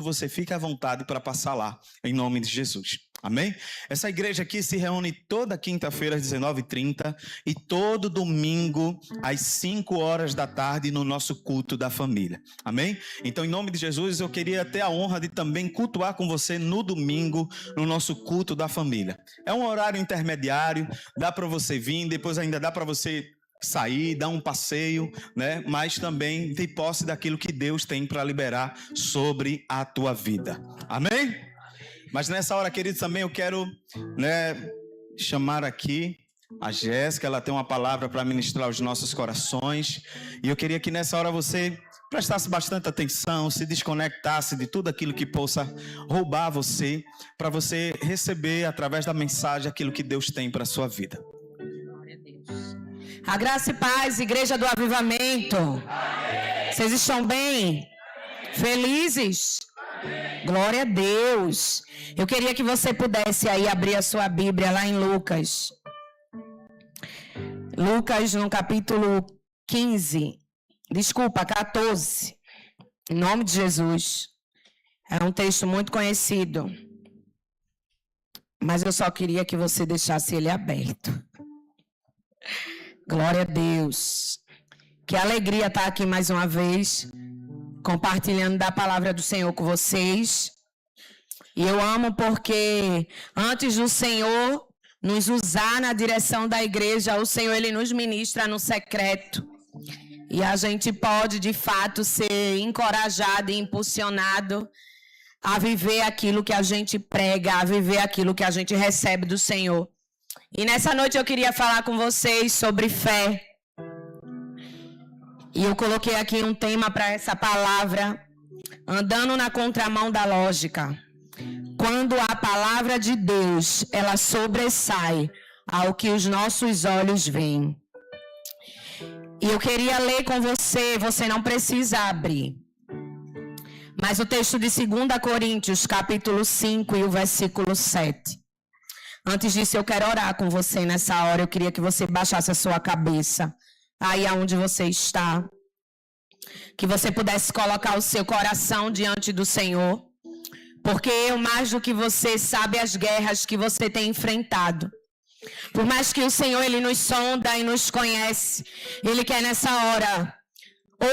você fica à vontade para passar lá, em nome de Jesus. Amém? Essa igreja aqui se reúne toda quinta-feira às 19h30 e todo domingo às 5 horas da tarde no nosso culto da família. Amém? Então, em nome de Jesus, eu queria ter a honra de também cultuar com você no domingo, no nosso culto da família. É um horário intermediário, dá para você vir, depois ainda dá para você sair, dar um passeio, né? Mas também ter posse daquilo que Deus tem para liberar sobre a tua vida. Amém? Mas nessa hora, queridos, também eu quero, chamar aqui a Jéssica. Ela tem uma palavra para ministrar aos nossos corações. E eu queria que nessa hora você prestasse bastante atenção, se desconectasse de tudo aquilo que possa roubar você, para você receber através da mensagem aquilo que Deus tem para a sua vida. Glória a Deus. A graça e paz, Igreja do Avivamento. Amém. Vocês estão bem? Felizes? Glória a Deus. Eu queria que você pudesse aí abrir a sua Bíblia lá em Lucas. Lucas no capítulo 14. Em nome de Jesus. É um texto muito conhecido. Mas eu só queria que você deixasse ele aberto. Glória a Deus. Que alegria estar aqui mais uma vez, compartilhando da palavra do Senhor com vocês. E eu amo porque antes do Senhor nos usar na direção da igreja, o Senhor ele nos ministra no secreto. E a gente pode de fato ser encorajado e impulsionado a viver aquilo que a gente prega, a viver aquilo que a gente recebe do Senhor. E nessa noite eu queria falar com vocês sobre fé. E eu coloquei aqui um tema para essa palavra, andando na contramão da lógica. Quando a palavra de Deus, ela sobressai ao que os nossos olhos veem. E eu queria ler com você, você não precisa abrir. Mas o texto de 2 Coríntios, capítulo 5 e o versículo 7. Antes disso, eu quero orar com você nessa hora. Eu queria que você baixasse a sua cabeça aí aonde você está. Que você pudesse colocar o seu coração diante do Senhor. Porque eu, mais do que você, sabe as guerras que você tem enfrentado. Por mais que o Senhor, ele nos sonda e nos conhece, ele quer nessa hora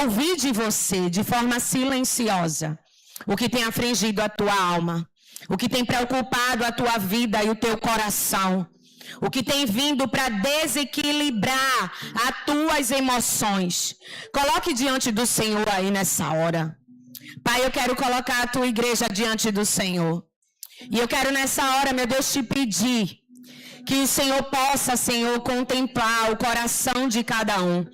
ouvir de você, de forma silenciosa, o que tem afligido a tua alma. O que tem preocupado a tua vida e o teu coração. O que tem vindo para desequilibrar as tuas emoções. Coloque diante do Senhor aí nessa hora. Pai, eu quero colocar a tua igreja diante do Senhor. E eu quero nessa hora, meu Deus, te pedir que o Senhor possa, Senhor, contemplar o coração de cada um.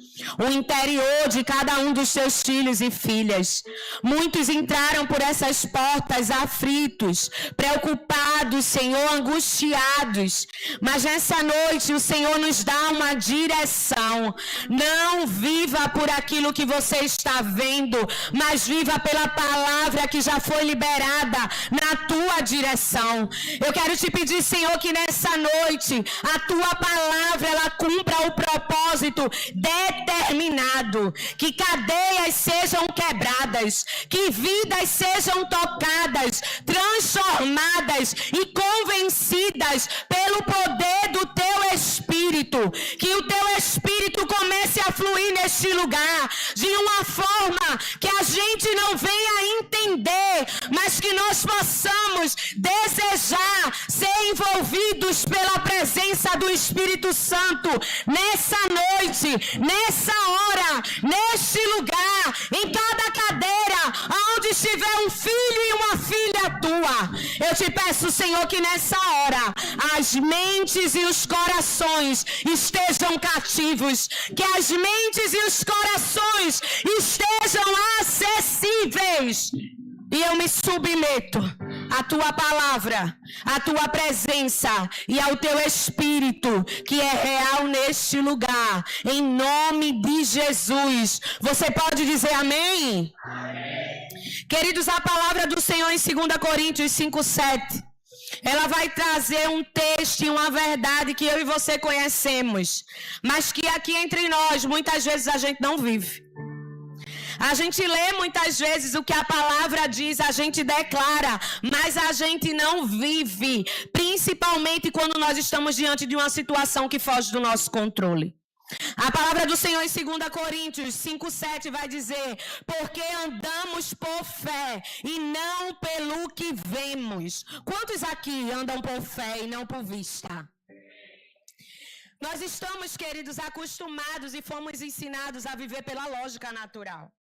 O interior de cada um dos teus filhos e filhas. Muitos entraram por essas portas aflitos, preocupados, Senhor, angustiados. Mas nessa noite o Senhor nos dá uma direção. Não viva por aquilo que você está vendo, mas viva pela palavra que já foi liberada na tua direção. Eu quero te pedir, Senhor, que nessa noite a tua palavra ela cumpra o propósito determinado, que cadeias sejam quebradas, que vidas sejam tocadas, transformadas e convencidas pelo poder do teu Espírito, que o teu Espírito comece a fluir neste lugar de uma forma que a gente não venha entender, mas que nós possamos desejar ser envolvidos pela presença do Espírito Santo nessa noite, nessa hora, neste lugar, em cada cadeira, onde estiver um filho e uma filha tua. Eu te peço, Senhor, que nessa hora as mentes e os corações estejam cativos, que as mentes e os corações estejam acessíveis. E eu me submeto à tua palavra, à tua presença e ao teu Espírito, que é real neste lugar, em nome de Jesus. Você pode dizer amém? Amém. Queridos, a palavra do Senhor em 2 Coríntios 5:7, ela vai trazer um texto e uma verdade que eu e você conhecemos, mas que aqui entre nós, muitas vezes a gente não vive. A gente lê muitas vezes o que a palavra diz, a gente declara, mas a gente não vive, principalmente quando nós estamos diante de uma situação que foge do nosso controle. A palavra do Senhor em 2 Coríntios 5:7 vai dizer: porque andamos por fé e não pelo que vemos. Quantos aqui andam por fé e não por vista? Nós estamos, queridos, acostumados e fomos ensinados a viver pela lógica natural.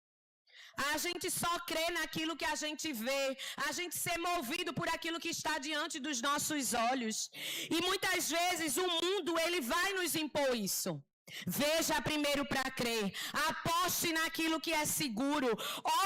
A gente só crê naquilo que a gente vê, a gente ser movido por aquilo que está diante dos nossos olhos. E muitas vezes o mundo, ele vai nos impor isso. Veja primeiro para crer, aposte naquilo que é seguro,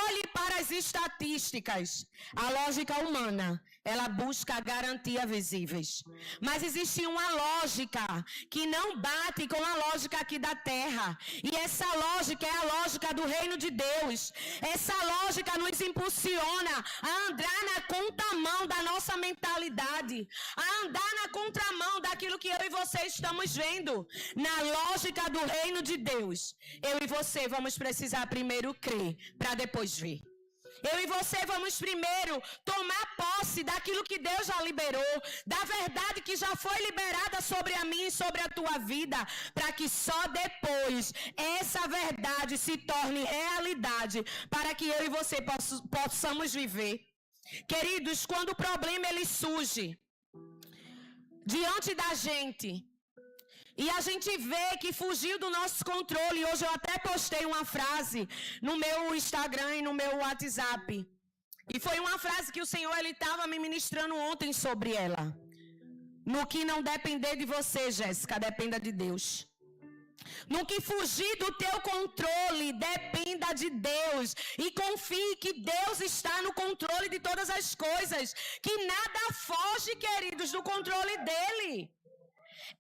olhe para as estatísticas. A lógica humana, ela busca garantias visíveis, mas existe uma lógica que não bate com a lógica aqui da terra, e essa lógica é a lógica do reino de Deus. Essa lógica nos impulsiona a andar na contramão da nossa mentalidade, a andar na contramão daquilo que eu e você estamos vendo. Na lógica do reino de Deus, eu e você vamos precisar primeiro crer para depois ver. Eu e você vamos primeiro tomar posse daquilo que Deus já liberou, da verdade que já foi liberada sobre a mim e sobre a tua vida, para que só depois essa verdade se torne realidade, para que eu e você possamos viver. Queridos, quando o problema ele surge diante da gente, e a gente vê que fugiu do nosso controle. Hoje eu até postei uma frase no meu Instagram e no meu WhatsApp. E foi uma frase que o Senhor ele estava me ministrando ontem sobre ela. No que não depender de você, Jéssica, dependa de Deus. No que fugir do teu controle, dependa de Deus. E confie que Deus está no controle de todas as coisas. Que nada foge, queridos, do controle dEle.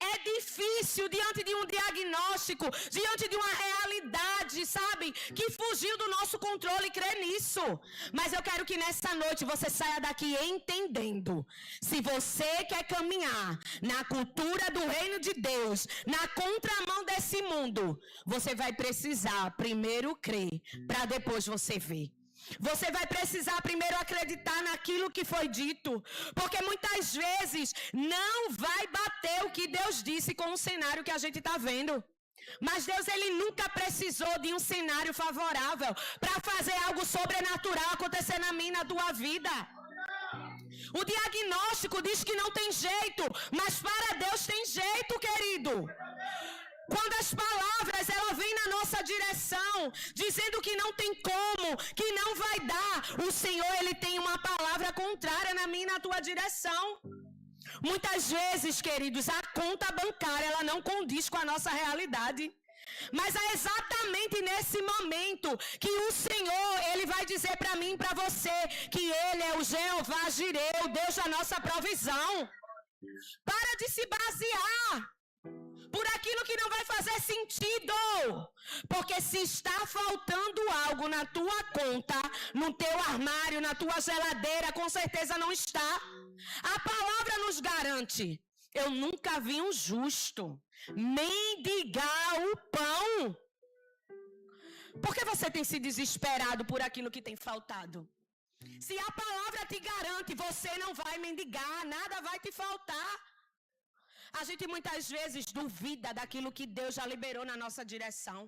É difícil diante de um diagnóstico, diante de uma realidade, sabe, que fugiu do nosso controle, crer nisso. Mas eu quero que nessa noite você saia daqui entendendo. Se você quer caminhar na cultura do reino de Deus, na contramão desse mundo, você vai precisar primeiro crer, para depois você ver. Você vai precisar primeiro acreditar naquilo que foi dito, porque muitas vezes não vai bater o que Deus disse com o cenário que a gente está vendo. Mas Deus ele nunca precisou de um cenário favorável para fazer algo sobrenatural acontecer na minha e na tua vida. O diagnóstico diz que não tem jeito, mas para Deus tem jeito, querido. Quando as palavras ela vêm na nossa direção, dizendo que não tem como, que não vai dar, o Senhor ele tem uma palavra contrária na minha e na tua direção. Muitas vezes, queridos, a conta bancária ela não condiz com a nossa realidade. Mas é exatamente nesse momento que o Senhor ele vai dizer para mim e para você que Ele é o Jeová Jireh, o Deus da nossa provisão. Para de se basear por aquilo que não vai fazer sentido, porque se está faltando algo na tua conta, no teu armário, na tua geladeira, com certeza não está. A palavra nos garante. Eu nunca vi um justo mendigar o pão. Por que você tem se desesperado por aquilo que tem faltado? Se a palavra te garante, você não vai mendigar, nada vai te faltar. A gente muitas vezes duvida daquilo que Deus já liberou na nossa direção.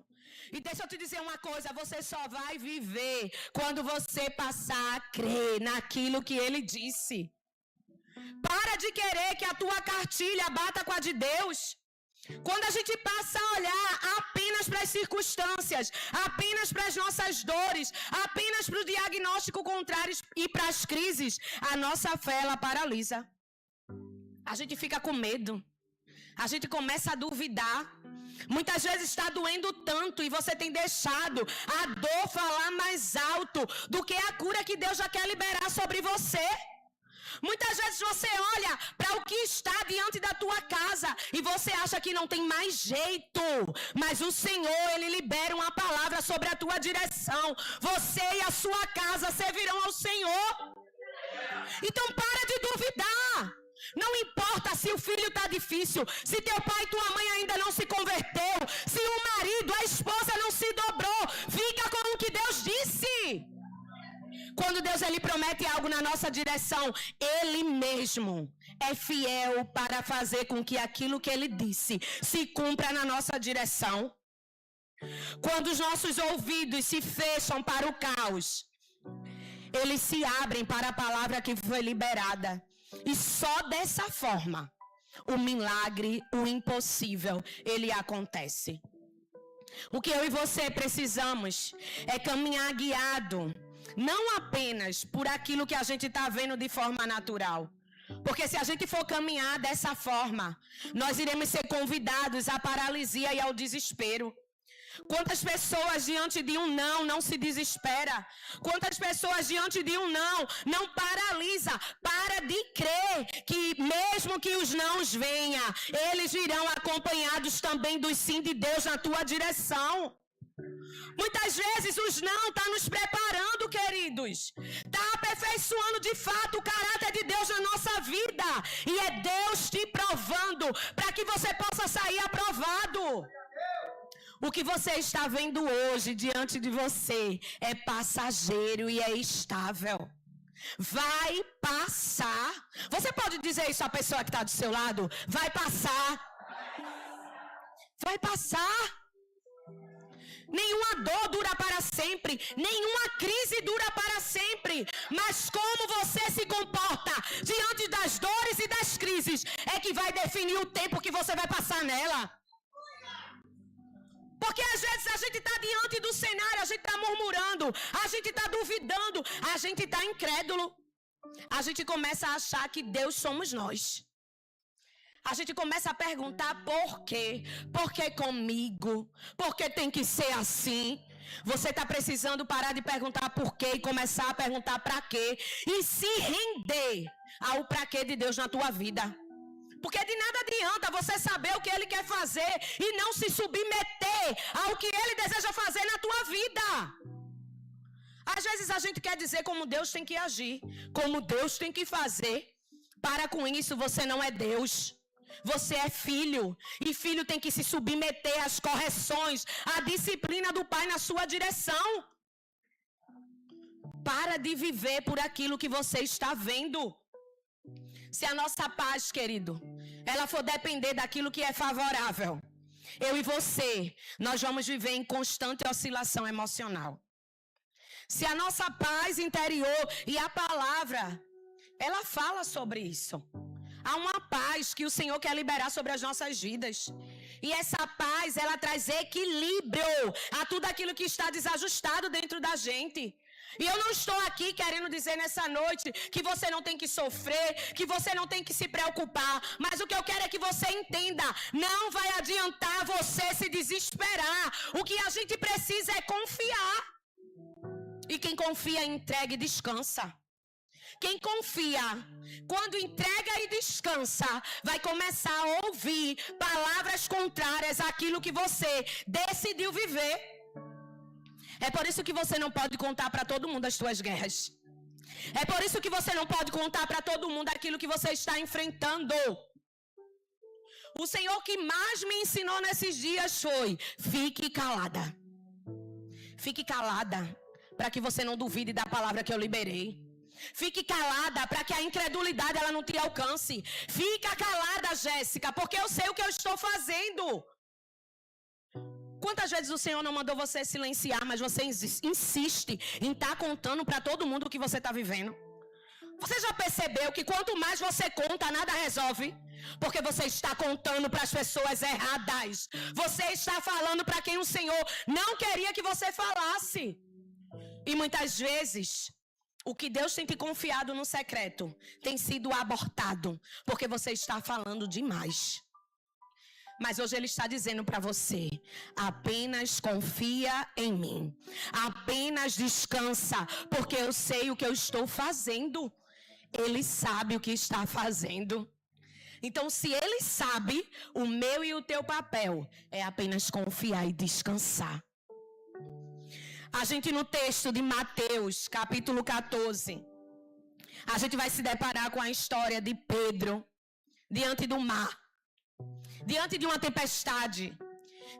E deixa eu te dizer uma coisa, você só vai viver quando você passar a crer naquilo que Ele disse. Para de querer que a tua cartilha bata com a de Deus. Quando a gente passa a olhar apenas para as circunstâncias, apenas para as nossas dores, apenas para o diagnóstico contrário e para as crises, a nossa fé ela paralisa. A gente fica com medo. A gente começa a duvidar. Muitas vezes está doendo tanto e você tem deixado a dor falar mais alto do que a cura que Deus já quer liberar sobre você. Muitas vezes você olha para o que está diante da tua casa e você acha que não tem mais jeito, mas o Senhor, Ele libera uma palavra sobre a tua direção. Você e a sua casa servirão ao Senhor. Então para de duvidar. Não importa se o filho está difícil, se teu pai e tua mãe ainda não se converteu, se o marido, a esposa não se dobrou, fica com o que Deus disse. Quando Deus ele promete algo na nossa direção, Ele mesmo é fiel para fazer com que aquilo que Ele disse se cumpra na nossa direção. Quando os nossos ouvidos se fecham para o caos, eles se abrem para a palavra que foi liberada. E só dessa forma, o milagre, o impossível, ele acontece. O que eu e você precisamos é caminhar guiado, não apenas por aquilo que a gente está vendo de forma natural. Porque se a gente for caminhar dessa forma, nós iremos ser convidados à paralisia e ao desespero. Quantas pessoas diante de um não se desespera? Quantas pessoas diante de um não paralisa? Para de crer que mesmo que os nãos venham, eles virão acompanhados também do sim de Deus na tua direção. Muitas vezes os não estão nos preparando, queridos. Está aperfeiçoando de fato o caráter de Deus na nossa vida. E é Deus te provando para que você possa sair aprovado. O que você está vendo hoje diante de você é passageiro e é estável. Vai passar. Você pode dizer isso à pessoa que está do seu lado? Vai passar. Vai passar. Nenhuma dor dura para sempre, nenhuma crise dura para sempre, mas como você se comporta diante das dores e das crises é que vai definir o tempo que você vai passar nela. Porque às vezes a gente está diante do cenário, a gente está murmurando, a gente está duvidando, a gente está incrédulo. A gente começa a achar que Deus somos nós. A gente começa a perguntar por quê? Por que comigo? Por que tem que ser assim? Você está precisando parar de perguntar por quê e começar a perguntar para quê. E se render ao para quê de Deus na tua vida. Porque de nada adianta você saber o que Ele quer fazer e não se submeter ao que Ele deseja fazer na tua vida. Às vezes a gente quer dizer como Deus tem que agir, como Deus tem que fazer. Para com isso, você não é Deus. Você é filho. E filho tem que se submeter às correções, à disciplina do Pai na sua direção. Para de viver por aquilo que você está vendo. Se a nossa paz, querido, ela for depender daquilo que é favorável, eu e você, nós vamos viver em constante oscilação emocional. Se a nossa paz interior e a palavra, ela fala sobre isso. Há uma paz que o Senhor quer liberar sobre as nossas vidas. E essa paz, ela traz equilíbrio a tudo aquilo que está desajustado dentro da gente. E eu não estou aqui querendo dizer nessa noite que você não tem que sofrer, que você não tem que se preocupar. Mas o que eu quero é que você entenda, não vai adiantar você se desesperar. O que a gente precisa é confiar. E quem confia, entrega e descansa. Quem confia, quando entrega e descansa, vai começar a ouvir palavras contrárias àquilo que você decidiu viver. É por isso que você não pode contar para todo mundo as suas guerras. É por isso que você não pode contar para todo mundo aquilo que você está enfrentando. O Senhor que mais me ensinou nesses dias foi: fique calada. Fique calada, para que você não duvide da palavra que eu liberei. Fique calada para que a incredulidade ela não te alcance. Fica calada, Jéssica, porque eu sei o que eu estou fazendo. Quantas vezes o Senhor não mandou você silenciar, mas você insiste em estar contando para todo mundo o que você está vivendo? Você já percebeu que quanto mais você conta, nada resolve? Porque você está contando para as pessoas erradas. Você está falando para quem o Senhor não queria que você falasse. E muitas vezes o que Deus tem te confiado no secreto tem sido abortado, porque você está falando demais. Mas hoje Ele está dizendo para você: apenas confia em mim. Apenas descansa, porque eu sei o que eu estou fazendo. Ele sabe o que está fazendo. Então, se Ele sabe, o meu e o teu papel é apenas confiar e descansar. A gente no texto de Mateus, capítulo 14, a gente vai se deparar com a história de Pedro diante do mar, diante de uma tempestade,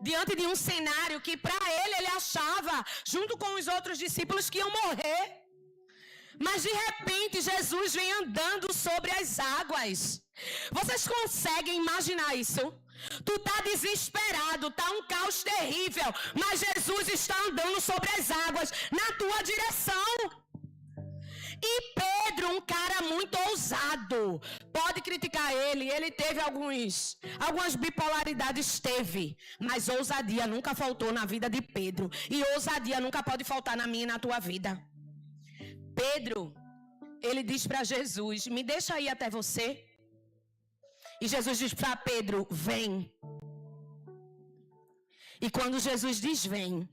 diante de um cenário que para ele achava, junto com os outros discípulos, que iam morrer. Mas de repente Jesus vem andando sobre as águas. Vocês conseguem imaginar isso? Tu tá desesperado, tá um caos terrível, mas Jesus está andando sobre as águas na tua direção. E Pedro, um cara muito ousado, pode criticar ele teve algumas bipolaridades, mas ousadia nunca faltou na vida de Pedro, e ousadia nunca pode faltar na minha e na tua vida. Pedro, ele diz para Jesus, me deixa ir até você. E Jesus diz para Pedro, vem. E quando Jesus diz vem,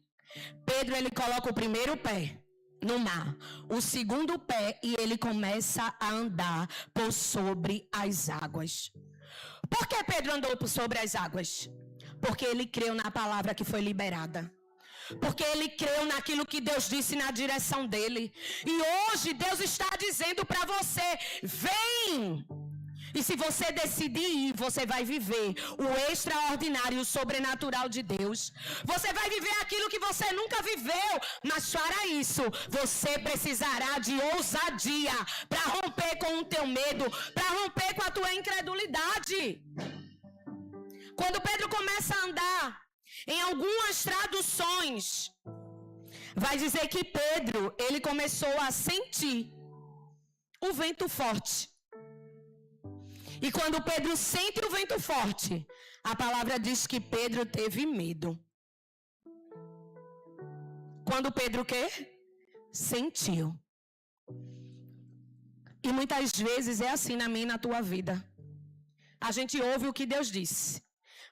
Pedro ele coloca o primeiro pé no mar, o segundo pé, e ele começa a andar por sobre as águas. Por que Pedro andou por sobre as águas? Porque ele creu na palavra que foi liberada. Porque ele creu naquilo que Deus disse na direção dele. E hoje Deus está dizendo para você, vem! E se você decidir ir, você vai viver o extraordinário e o sobrenatural de Deus. Você vai viver aquilo que você nunca viveu. Mas para isso, você precisará de ousadia para romper com o teu medo, para romper com a tua incredulidade. Quando Pedro começa a andar, em algumas traduções, vai dizer que Pedro, ele começou a sentir o vento forte. E quando Pedro sente o vento forte, a palavra diz que Pedro teve medo. Quando Pedro o quê? Sentiu. E muitas vezes é assim na minha e na tua vida. A gente ouve o que Deus disse,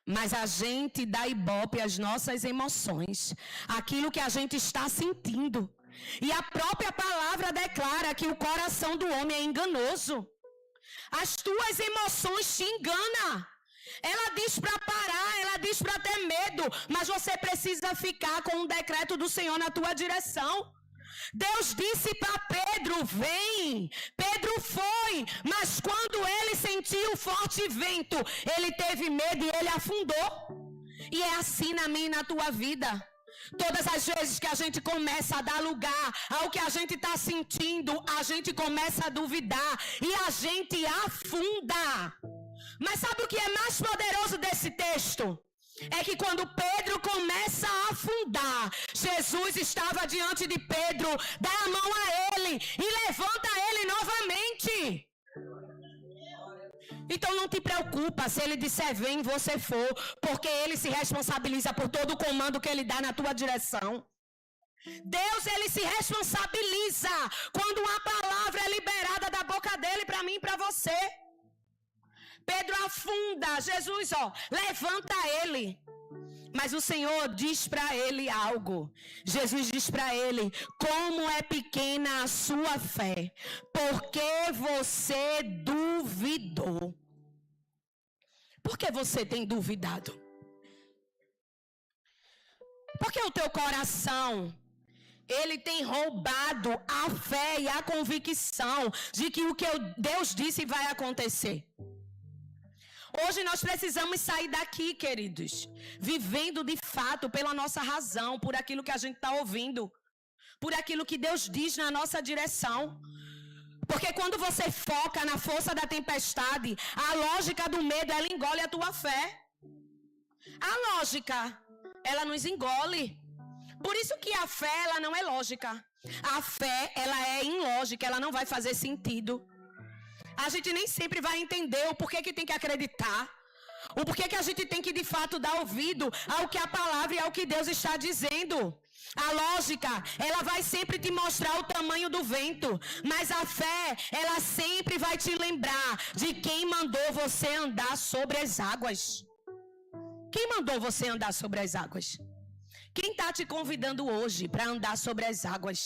mas a gente dá ibope às nossas emoções, aquilo que a gente está sentindo. E a própria palavra declara que o coração do homem é enganoso. As tuas emoções te enganam. Ela diz para parar, ela diz para ter medo, mas você precisa ficar com o decreto do Senhor na tua direção. Deus disse para Pedro, vem. Pedro foi, mas quando ele sentiu o forte vento, ele teve medo e ele afundou. E é assim na minha e na tua vida. Todas as vezes que a gente começa a dar lugar ao que a gente está sentindo, a gente começa a duvidar e a gente afunda. Mas sabe o que é mais poderoso desse texto? É que quando Pedro começa a afundar, Jesus estava diante de Pedro, dá a mão a ele e levanta ele novamente. Então não te preocupa se ele disser vem, você for, porque ele se responsabiliza por todo o comando que ele dá na tua direção. Deus, ele se responsabiliza quando uma palavra é liberada da boca dele para mim e para você. Pedro afunda, Jesus, levanta ele. Mas o Senhor diz para ele algo. Jesus diz para ele, como é pequena a sua fé, porque você duvidou. Por que você tem duvidado? Porque o teu coração, ele tem roubado a fé e a convicção de que o que Deus disse vai acontecer. Hoje nós precisamos sair daqui, queridos, vivendo de fato pela nossa razão, por aquilo que a gente está ouvindo, por aquilo que Deus diz na nossa direção. Porque quando você foca na força da tempestade, a lógica do medo, ela engole a tua fé. A lógica, ela nos engole. Por isso que a fé, ela não é lógica. A fé, ela é ilógica, ela não vai fazer sentido. A gente nem sempre vai entender o porquê que tem que acreditar, o porquê que a gente tem que de fato dar ouvido ao que a palavra e ao que Deus está dizendo. A lógica, ela vai sempre te mostrar o tamanho do vento, mas a fé, ela sempre vai te lembrar de quem mandou você andar sobre as águas. Quem mandou você andar sobre as águas? Quem está te convidando hoje para andar sobre as águas?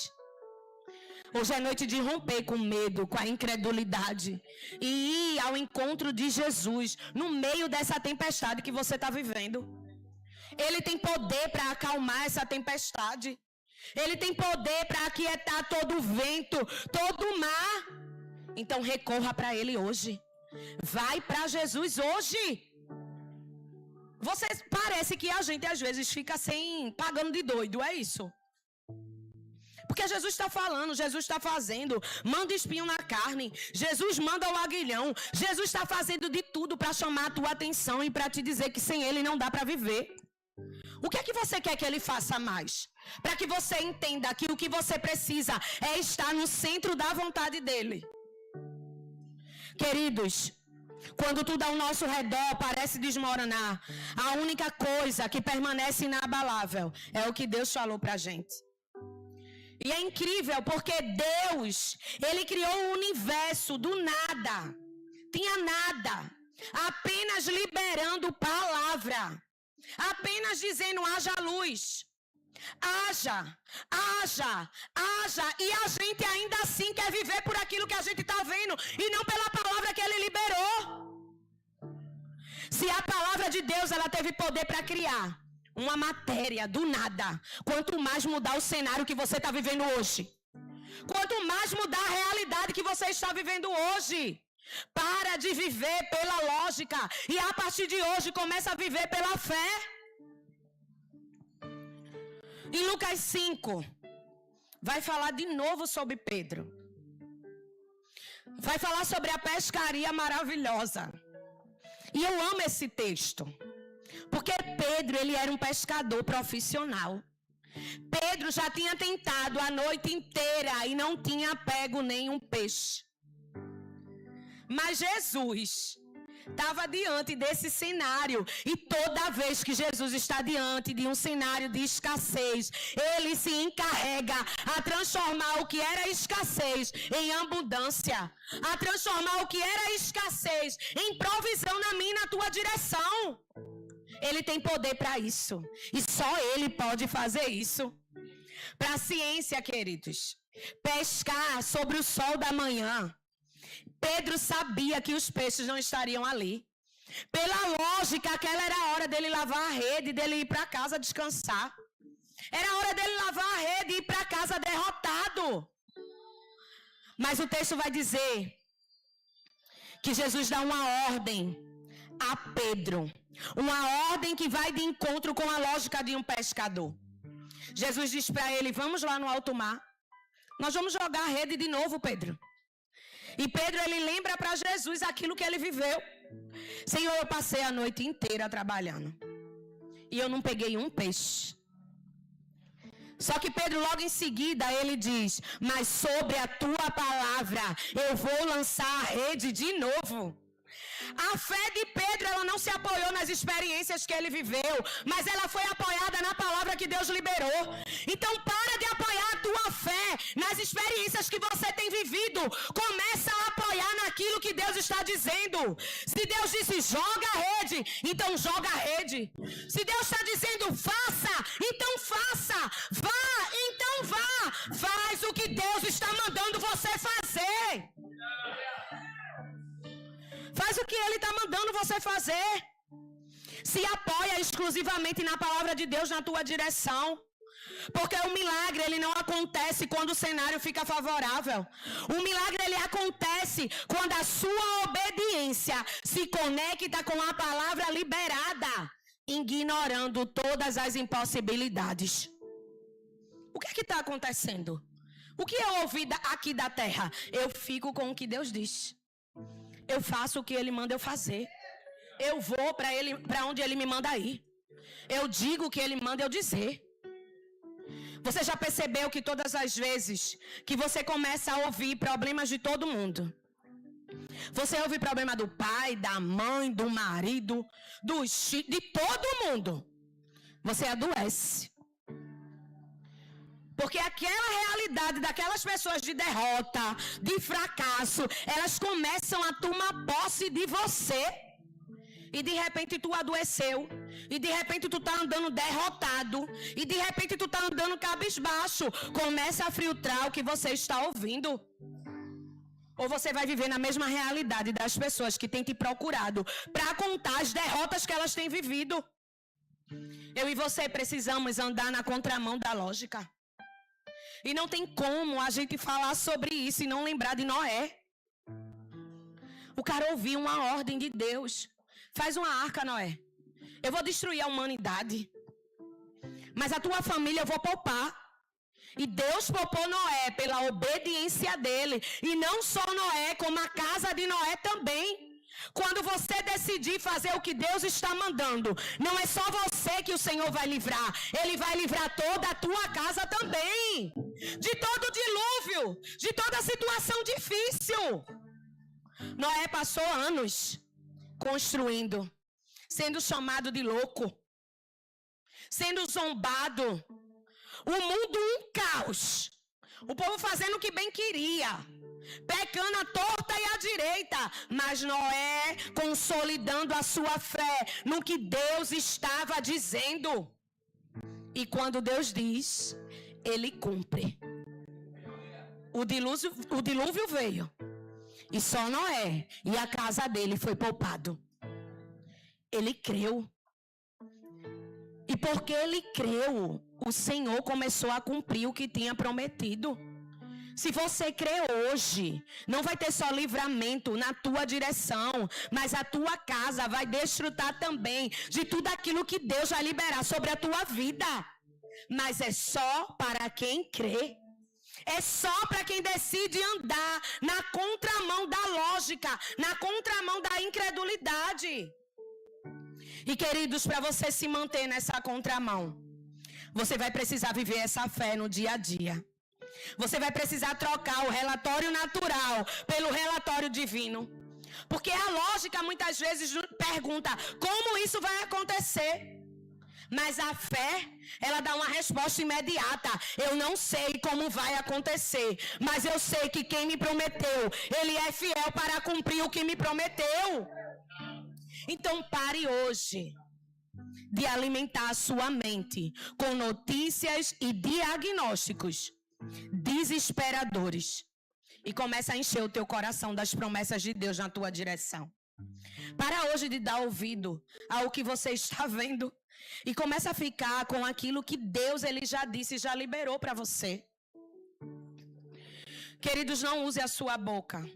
Hoje é noite de romper com o medo, com a incredulidade e ir ao encontro de Jesus no meio dessa tempestade que você está vivendo. Ele tem poder para acalmar essa tempestade. Ele tem poder para aquietar todo o vento, todo o mar. Então recorra para Ele hoje. Vai para Jesus hoje. Parece que a gente às vezes fica pagando de doido, é isso? Porque Jesus está falando, Jesus está fazendo. Manda espinho na carne. Jesus manda o aguilhão. Jesus está fazendo de tudo para chamar a tua atenção e para te dizer que sem Ele não dá para viver. O que é que você quer que Ele faça mais? Para que você entenda que o que você precisa é estar no centro da vontade dEle. Queridos, quando tudo ao nosso redor parece desmoronar, a única coisa que permanece inabalável é o que Deus falou para a gente. E é incrível porque Deus, Ele criou o universo do nada. Tinha nada. Apenas liberando palavra. Apenas dizendo, haja luz. Haja, haja, haja. E a gente ainda assim quer viver por aquilo que a gente está vendo e não pela palavra que Ele liberou. Se a palavra de Deus ela teve poder para criar uma matéria do nada, quanto mais mudar o cenário que você está vivendo hoje, quanto mais mudar a realidade que você está vivendo hoje, para de viver pela lógica e a partir de hoje começa a viver pela fé. Em Lucas 5, vai falar de novo sobre Pedro. Vai falar sobre a pescaria maravilhosa. E eu amo esse texto. Porque Pedro, ele era um pescador profissional. Pedro já tinha tentado a noite inteira e não tinha pego nenhum peixe. Mas Jesus estava diante desse cenário. E toda vez que Jesus está diante de um cenário de escassez, Ele se encarrega a transformar o que era escassez em abundância. A transformar o que era escassez em provisão na minha e na tua direção. Ele tem poder para isso. E só Ele pode fazer isso. Para a ciência, queridos, pescar sobre o sol da manhã. Pedro sabia que os peixes não estariam ali. Pela lógica, aquela era a hora dele lavar a rede, dele ir para casa descansar. Era a hora dele lavar a rede e ir para casa derrotado. Mas o texto vai dizer que Jesus dá uma ordem a Pedro. Uma ordem que vai de encontro com a lógica de um pescador. Jesus diz para ele, vamos lá no alto mar. Nós vamos jogar a rede de novo, Pedro. E Pedro, ele lembra para Jesus aquilo que ele viveu. Senhor, eu passei a noite inteira trabalhando. E eu não peguei um peixe. Só que Pedro, logo em seguida, ele diz, mas sobre a tua palavra, eu vou lançar a rede de novo. A fé de Pedro, ela não se apoiou nas experiências que ele viveu, mas ela foi apoiada na palavra que Deus liberou. Então para de apoiar a tua fé nas experiências que você tem vivido. Começa a apoiar naquilo que Deus está dizendo. Se Deus disse joga a rede, então joga a rede. Se Deus está dizendo faça, então faça. Vá, então vá. Faz o que Deus está mandando você fazer. Faz o que Ele está mandando você fazer. Se apoia exclusivamente na palavra de Deus na tua direção. Porque o milagre, ele não acontece quando o cenário fica favorável. O milagre, ele acontece quando a sua obediência se conecta com a palavra liberada, ignorando todas as impossibilidades. O que é que está acontecendo? O que eu ouvi aqui da terra? Eu fico com o que Deus diz. Eu faço o que Ele manda eu fazer. Eu vou para onde Ele me manda ir. Eu digo o que Ele manda eu dizer. Você já percebeu que todas as vezes que você começa a ouvir problemas de todo mundo, você ouve problema do pai, da mãe, do marido, de todo mundo, você adoece. Porque aquela realidade daquelas pessoas de derrota, de fracasso, elas começam a tomar posse de você. E de repente tu adoeceu. E de repente tu tá andando derrotado. E de repente tu tá andando cabisbaixo. Começa a filtrar o que você está ouvindo. Ou você vai viver na mesma realidade das pessoas que têm te procurado para contar as derrotas que elas têm vivido. Eu e você precisamos andar na contramão da lógica. E não tem como a gente falar sobre isso e não lembrar de Noé. O cara ouviu uma ordem de Deus. Faz uma arca, Noé. Eu vou destruir a humanidade. Mas a tua família eu vou poupar. E Deus poupou Noé pela obediência dele. E não só Noé, como a casa de Noé também. Quando você decidir fazer o que Deus está mandando, não é só você que o Senhor vai livrar. Ele vai livrar toda a tua casa também. De todo dilúvio, de toda situação difícil. Noé passou anos construindo, sendo chamado de louco, sendo zombado. O mundo um caos. O povo fazendo o que bem queria, pecando à torta e à direita. Mas Noé consolidando a sua fé no que Deus estava dizendo. E quando Deus diz, ele cumpre. O dilúvio veio. E só Noé e a casa dele foi poupado. Ele creu. E porque ele creu, o Senhor começou a cumprir o que tinha prometido. Se você crê hoje, não vai ter só livramento na tua direção, mas a tua casa vai desfrutar também de tudo aquilo que Deus vai liberar sobre a tua vida. Mas é só para quem crê. É só para quem decide andar na contramão da lógica, na contramão da incredulidade. E queridos, para você se manter nessa contramão, você vai precisar viver essa fé no dia a dia. Você vai precisar trocar o relatório natural pelo relatório divino. Porque a lógica muitas vezes pergunta como isso vai acontecer. Mas a fé, ela dá uma resposta imediata. Eu não sei como vai acontecer, mas eu sei que quem me prometeu, ele é fiel para cumprir o que me prometeu. Então pare hoje de alimentar a sua mente com notícias e diagnósticos desesperadores e comece a encher o teu coração das promessas de Deus na tua direção. Para hoje de dar ouvido ao que você está vendo e comece a ficar com aquilo que Deus ele já disse e já liberou para você. Queridos, não use a sua boca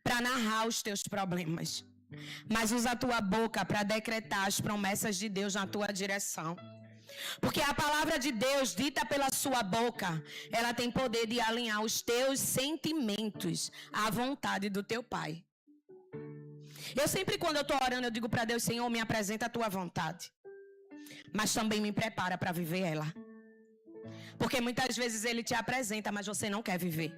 para narrar os teus problemas, mas use a tua boca para decretar as promessas de Deus na tua direção. Porque a palavra de Deus, dita pela sua boca, ela tem poder de alinhar os teus sentimentos à vontade do teu Pai. Eu sempre, quando eu estou orando, eu digo para Deus: Senhor, me apresenta a tua vontade, mas também me prepara para viver ela. Porque muitas vezes Ele te apresenta, mas você não quer viver.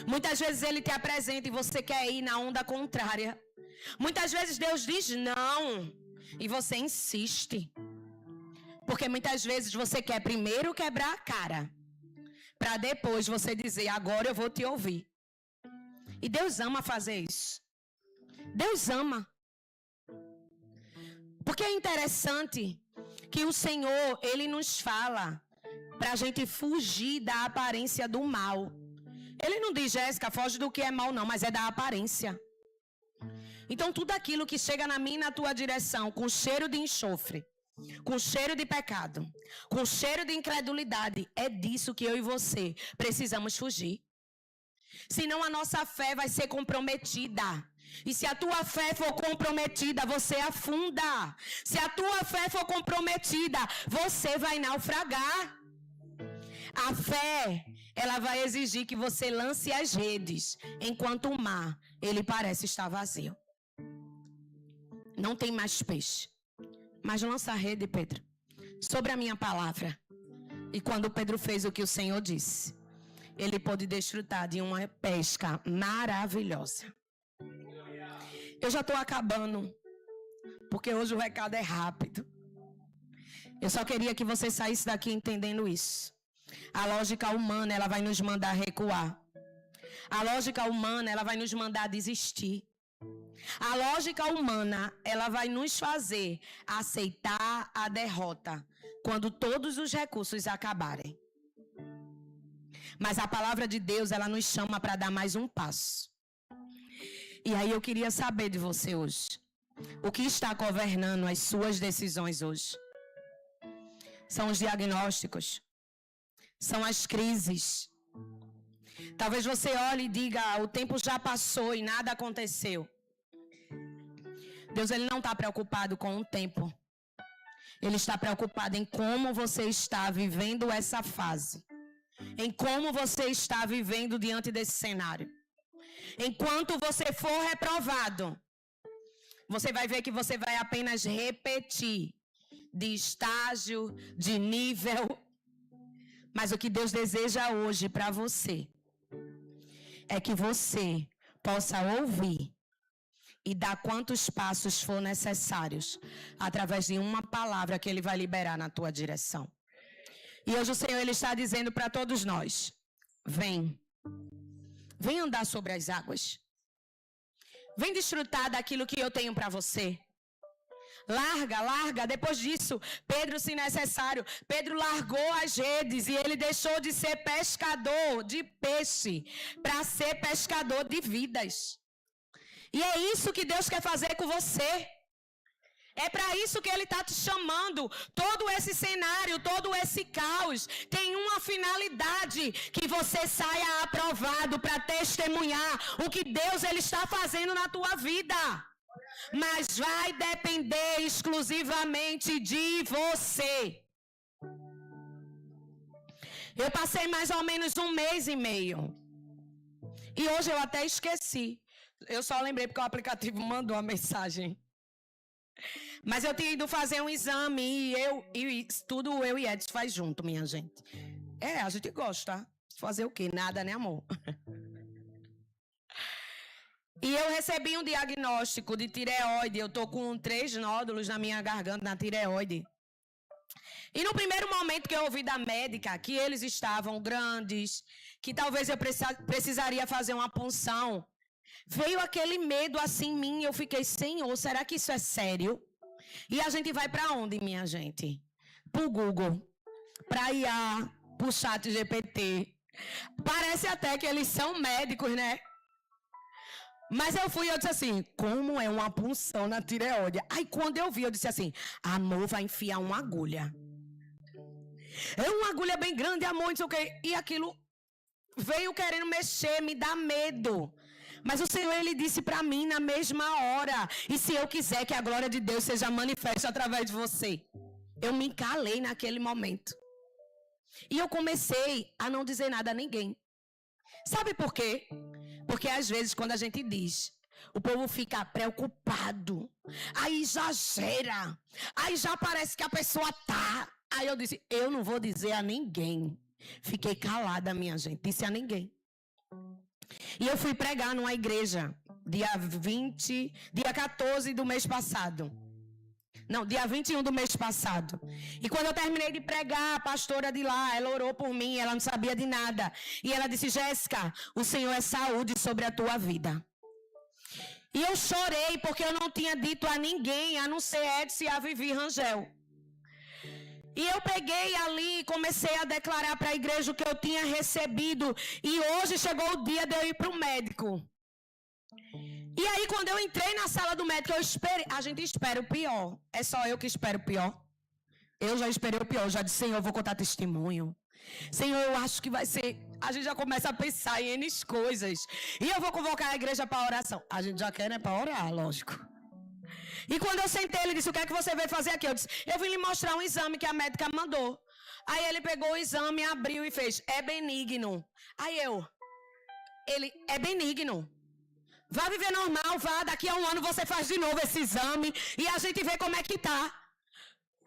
Muitas vezes Ele te apresenta e você quer ir na onda contrária. Muitas vezes Deus diz não e você insiste. Porque muitas vezes você quer primeiro quebrar a cara, para depois você dizer: agora eu vou te ouvir. E Deus ama fazer isso. Deus ama. Porque é interessante que o Senhor, Ele nos fala para a gente fugir da aparência do mal. Ele não diz: Jéssica, foge do que é mal não, mas é da aparência. Então tudo aquilo que chega na minha e na tua direção com cheiro de enxofre, com cheiro de pecado, com cheiro de incredulidade, é disso que eu e você precisamos fugir. Senão a nossa fé vai ser comprometida. E se a tua fé for comprometida, você afunda. Se a tua fé for comprometida, você vai naufragar. A fé, ela vai exigir que você lance as redes, enquanto o mar, ele parece estar vazio. Não tem mais peixe. Mas lança a rede, Pedro, sobre a minha palavra. E quando Pedro fez o que o Senhor disse, ele pôde desfrutar de uma pesca maravilhosa. Eu já estou acabando, porque hoje o recado é rápido. Eu só queria que você saísse daqui entendendo isso. A lógica humana, ela vai nos mandar recuar. A lógica humana, ela vai nos mandar desistir. A lógica humana, ela vai nos fazer aceitar a derrota quando todos os recursos acabarem. Mas a palavra de Deus, ela nos chama para dar mais um passo. E aí eu queria saber de você hoje, o que está governando as suas decisões hoje? São os diagnósticos? São as crises? Talvez você olhe e diga: o tempo já passou e nada aconteceu. Deus, ele não está preocupado com o tempo. Ele está preocupado em como você está vivendo essa fase. em como você está vivendo diante desse cenário. Enquanto você for reprovado, você vai ver que você vai apenas repetir de estágio, de nível. Mas o que Deus deseja hoje para você é que você possa ouvir e dar quantos passos for necessários através de uma palavra que Ele vai liberar na tua direção. E hoje o Senhor, Ele está dizendo para todos nós: vem andar sobre as águas. Vem desfrutar daquilo que eu tenho para você. Larga. Depois disso, Pedro, se necessário, Pedro largou as redes e ele deixou de ser pescador de peixe para ser pescador de vidas. E é isso que Deus quer fazer com você. É para isso que Ele está te chamando. Todo esse cenário, todo esse caos tem uma finalidade: que você saia aprovado para testemunhar o que Deus Ele está fazendo na tua vida. Mas vai depender exclusivamente de você. Eu passei mais ou menos 1 mês e meio. E hoje eu até esqueci. Eu só lembrei porque o aplicativo mandou a mensagem. Mas eu tinha ido fazer um exame e tudo eu e Edson faz junto, minha gente. A gente gosta. Fazer o quê? Nada, né, amor? E eu recebi um diagnóstico de tireoide. Eu tô com 3 nódulos na minha garganta, na tireoide. E no primeiro momento que eu ouvi da médica que eles estavam grandes, que talvez eu precisaria fazer uma punção, veio aquele medo assim em mim. Eu fiquei: Senhor, será que isso é sério? E a gente vai para onde, minha gente? Pro Google, pra IA, pro ChatGPT. Parece até que eles são médicos, né? Mas eu fui e eu disse assim: como é uma punção na tireoide? Aí quando eu vi, eu disse assim: amor, vai enfiar uma agulha. É uma agulha bem grande, amor, não sei o quê. E aquilo veio querendo mexer, me dá medo. Mas o Senhor, Ele disse para mim na mesma hora: e se eu quiser que a glória de Deus seja manifesta através de você? Eu me calei naquele momento. E eu comecei a não dizer nada a ninguém. Sabe por quê? Porque às vezes quando a gente diz, o povo fica preocupado. Aí exagera. Aí já parece que a pessoa tá. Aí eu disse: eu não vou dizer a ninguém. Fiquei calada, minha gente. Disse a ninguém. E eu fui pregar numa igreja dia 14 do mês passado. Não, dia 21 do mês passado. E quando eu terminei de pregar, a pastora de lá, ela orou por mim, ela não sabia de nada. E ela disse: Jéssica, o Senhor é saúde sobre a tua vida. E eu chorei porque eu não tinha dito a ninguém, a não ser Edson e a Vivi Rangel. E eu peguei ali e comecei a declarar para a igreja o que eu tinha recebido. E hoje chegou o dia de eu ir para o médico. E aí quando eu entrei na sala do médico, eu esperei. A gente espera o pior. É só eu que espero o pior. Eu já esperei o pior. Eu já disse: Senhor, eu vou contar testemunho. Senhor, eu acho que vai ser... A gente já começa a pensar em N coisas. E eu vou convocar a igreja para oração. A gente já quer, né? Para orar, lógico. E quando eu sentei, ele disse: o que é que você veio fazer aqui? Eu disse: eu vim lhe mostrar um exame que a médica mandou. Aí ele pegou o exame, abriu e fez: é benigno. Aí ele: é benigno. Vá viver normal, vá. Daqui a 1 ano você faz de novo esse exame e a gente vê como é que tá.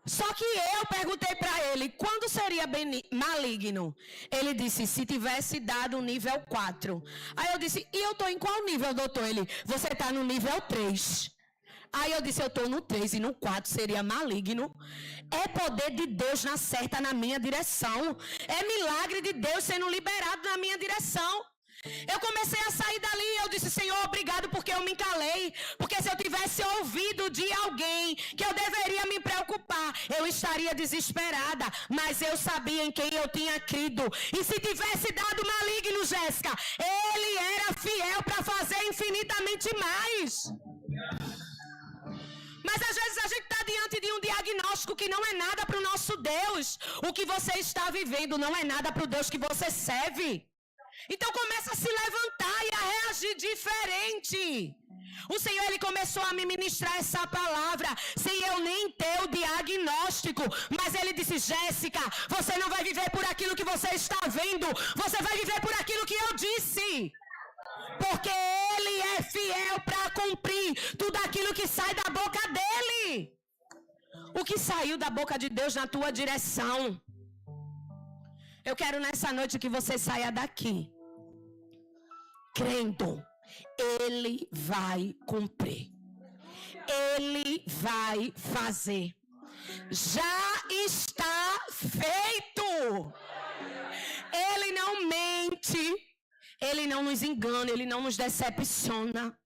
Só que eu perguntei para ele: quando seria maligno? Ele disse: se tivesse dado o nível 4. Aí eu disse: e eu tô em qual nível, doutor? Ele: você tá no nível 3. Aí eu disse: eu estou no 3 e no 4 seria maligno. É poder de Deus na certa na minha direção. É milagre de Deus sendo liberado na minha direção. Eu comecei a sair dali e eu disse: Senhor, obrigado porque eu me calei. Porque se eu tivesse ouvido de alguém que eu deveria me preocupar, eu estaria desesperada. Mas eu sabia em quem eu tinha crido. E se tivesse dado maligno, Jéssica, Ele era fiel para fazer infinitamente mais. Mas às vezes a gente está diante de um diagnóstico que não é nada para o nosso Deus. O que você está vivendo não é nada para o Deus que você serve. Então começa a se levantar e a reagir diferente. O Senhor, Ele começou a me ministrar essa palavra, sem eu nem ter o diagnóstico. Mas Ele disse: Jéssica, você não vai viver por aquilo que você está vendo. Você vai viver por aquilo que eu disse. Porque Ele é fiel para cumprir tudo aquilo que sai da boca dEle. O que saiu da boca de Deus na tua direção? Eu quero nessa noite que você saia daqui crendo. Ele vai cumprir. Ele vai fazer. Já está feito. Ele não mente. Ele não nos engana. Ele não nos decepciona.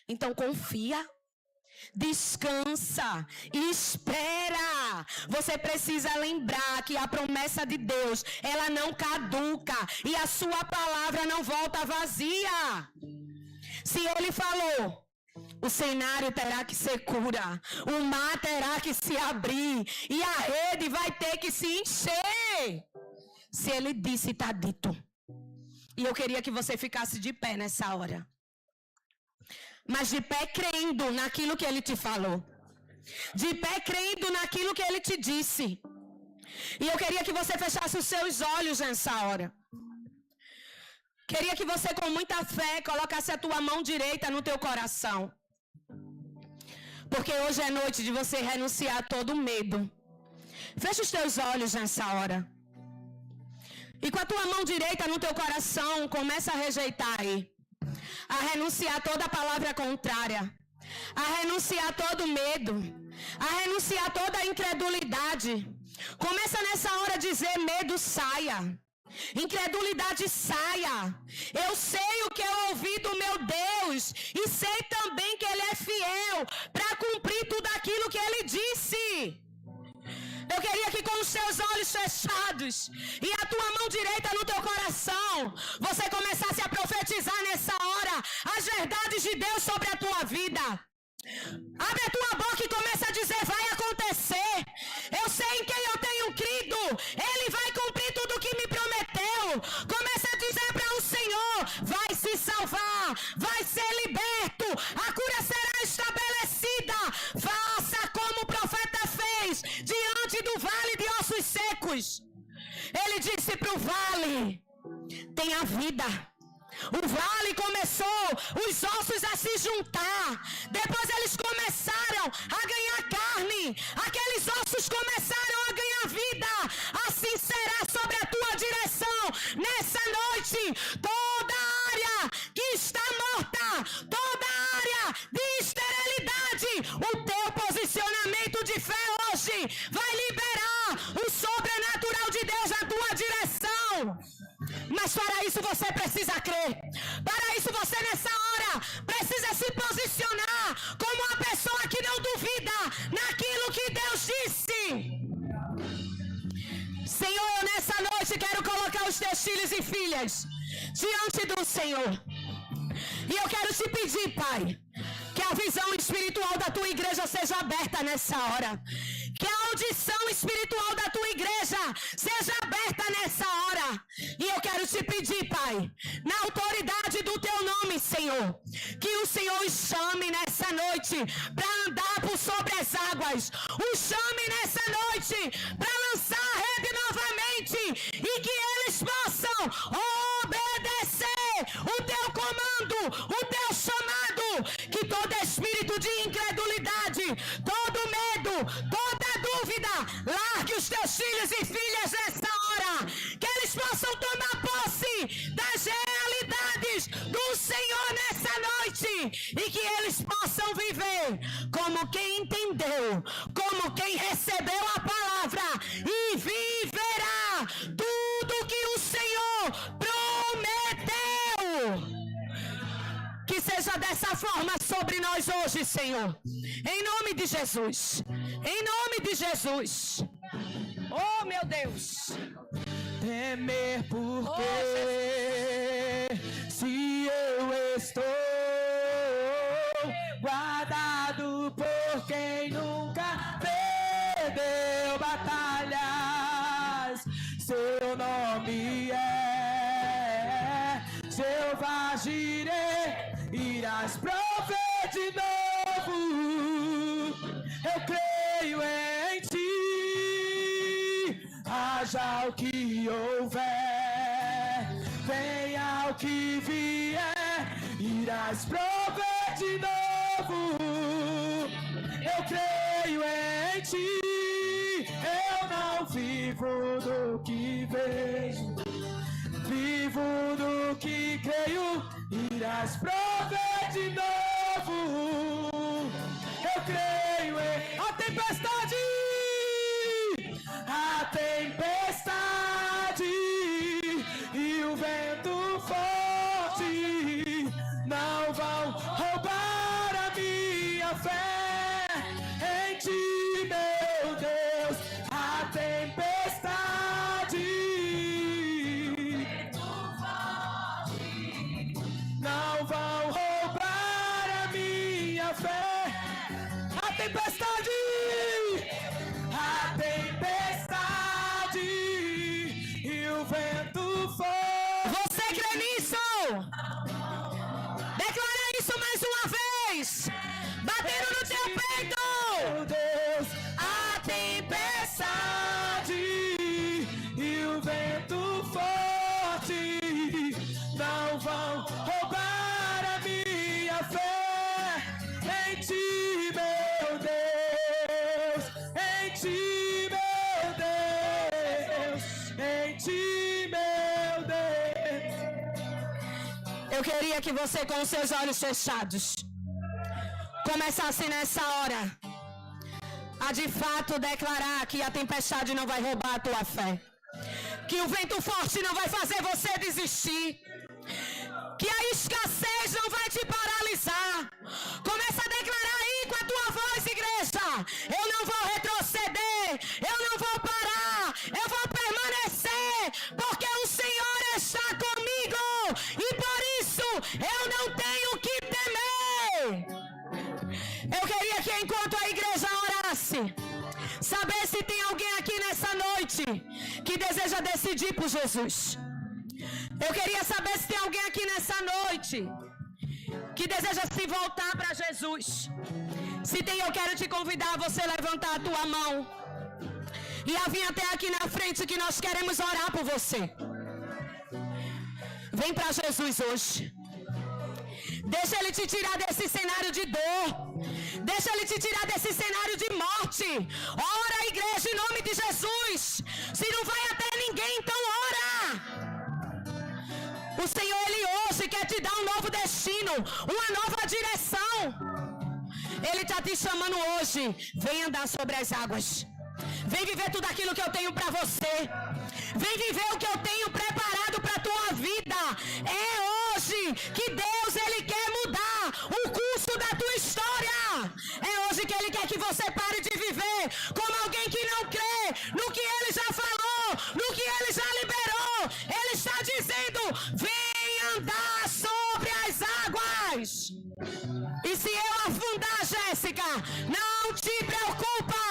Então confia. Descansa, espera. Você precisa lembrar que a promessa de Deus, ela não caduca e a sua palavra não volta vazia. Se Ele falou, o cenário terá que ser cura, o mar terá que se abrir e a rede vai ter que se encher. Se Ele disse, está dito. E eu queria que você ficasse de pé nessa hora. Mas de pé crendo naquilo que Ele te falou. De pé crendo naquilo que Ele te disse. E eu queria que você fechasse os seus olhos nessa hora. Queria que você com muita fé colocasse a tua mão direita no teu coração. Porque hoje é noite de você renunciar a todo medo. Fecha os teus olhos nessa hora. E com a tua mão direita no teu coração, começa a rejeitar aí. A renunciar toda palavra contrária, a renunciar todo medo, a renunciar toda incredulidade. Começa nessa hora a dizer: medo saia, incredulidade saia. Eu sei o que eu ouvi do meu Deus e sei também que Ele é fiel para cumprir tudo aquilo que Ele disse. Eu queria que com os seus olhos fechados e a tua mão direita no teu coração, você começasse a profetizar nessa hora as verdades de Deus sobre a tua vida. Abre a tua boca e começa a dizer: vai acontecer. Eu sei em quem eu tenho crido. Ele vai cumprir tudo o que me prometeu. Começa a dizer para o Senhor: vai se salvar, vai ser liberto, a cura será estabelecida. Faça como o profeta fez diante do vale de ossos secos. Ele disse para o vale: tenha vida. O vale começou, os ossos a se juntar. Depois eles começaram a ganhar carne. Aqueles ossos começaram a ganhar vida. Assim será sobre a tua direção nessa noite. Toda área que está morta, toda área de esterilidade, o teu posicionamento de fé hoje vai liberar o sobrenatural de Deus na tua direção. Mas para isso você precisa crer. Para isso você nessa hora precisa se posicionar como uma pessoa que não duvida naquilo que Deus disse. Senhor, eu nessa noite quero colocar os teus filhos e filhas diante do Senhor. E eu quero te pedir, Pai, que a visão espiritual da tua igreja seja aberta nessa hora. Que a audição espiritual da tua igreja seja aberta nessa hora. E eu quero te pedir, Pai, na autoridade do teu nome, Senhor, que o Senhor os chame nessa noite para andar por sobre as águas. O chame nessa noite para lançar a rede novamente. E que eles possam obedecer o teu comando, o teu chamado. Que todo espírito de incredulidade, todo medo, toda dúvida, largue os teus filhos e filhas nessa hora. Que eles possam tomar posse das realidades do Senhor nessa noite. E que eles possam viver como quem entendeu, como quem recebeu a palavra e viverá tudo que o Senhor prometeu. Que seja dessa forma sobre nós hoje, Senhor. Em nome de Jesus. Em nome de Jesus. Oh, meu Deus. Temer porque se eu estou guardado por quem nunca perdeu batalhas. Seu nome é Jeová Jireh. Irás profetizar haja o que houver, venha o que vier, irás prover de novo. Eu creio em ti, eu não vivo do que vejo, vivo do que creio, irás prover de novo. Eu creio em a tempestade e o vento forte não vão roubar a minha fé em ti, meu Deus. A tempestade não vão roubar a minha fé. A tempestade e o vento forte. Você crê nisso? Declara isso mais uma vez, batendo no teu peito. Meu Deus, a tempestade e o vento forte não vão roubar a minha fé em ti, meu Deus, em ti, meu Deus, em ti, meu Deus. Eu queria que você, com os seus olhos fechados, começasse nessa hora a de fato declarar que a tempestade não vai roubar a tua fé, que o vento forte não vai fazer você desistir, que a escassez não vai te paralisar. Começa a declarar aí com a tua voz, igreja. Eu não vou retroceder, eu não vou parar, eu vou permanecer, porque o Senhor está comigo e por isso eu não tenho que temer. Eu queria que enquanto a igreja orasse, saber se tem alguém aqui nessa noite que deseja decidir por Jesus. Eu queria saber se tem alguém aqui nessa noite que deseja se voltar para Jesus. Se tem, eu quero te convidar a você levantar a tua mão e a vir até aqui na frente, que nós queremos orar por você. Vem para Jesus hoje. Deixa Ele te tirar desse cenário de dor. Deixa Ele te tirar desse cenário de morte. Ora, igreja, em nome de Jesus. Se não vai até ninguém, então ora. O Senhor, Ele hoje quer te dar um novo destino, uma nova direção. Ele está te chamando hoje. Vem andar sobre as águas. Vem viver tudo aquilo que eu tenho para você. Vem viver o que eu tenho preparado para a tua vida. É hoje que Deus, Ele quer mudar o curso da tua história. É hoje que Ele quer que você pare de viver como alguém que não crê no que Ele já falou, no que Ele já liberou. Ele está dizendo: vem andar sobre as águas. E se eu afundar, Jéssica, não te preocupa.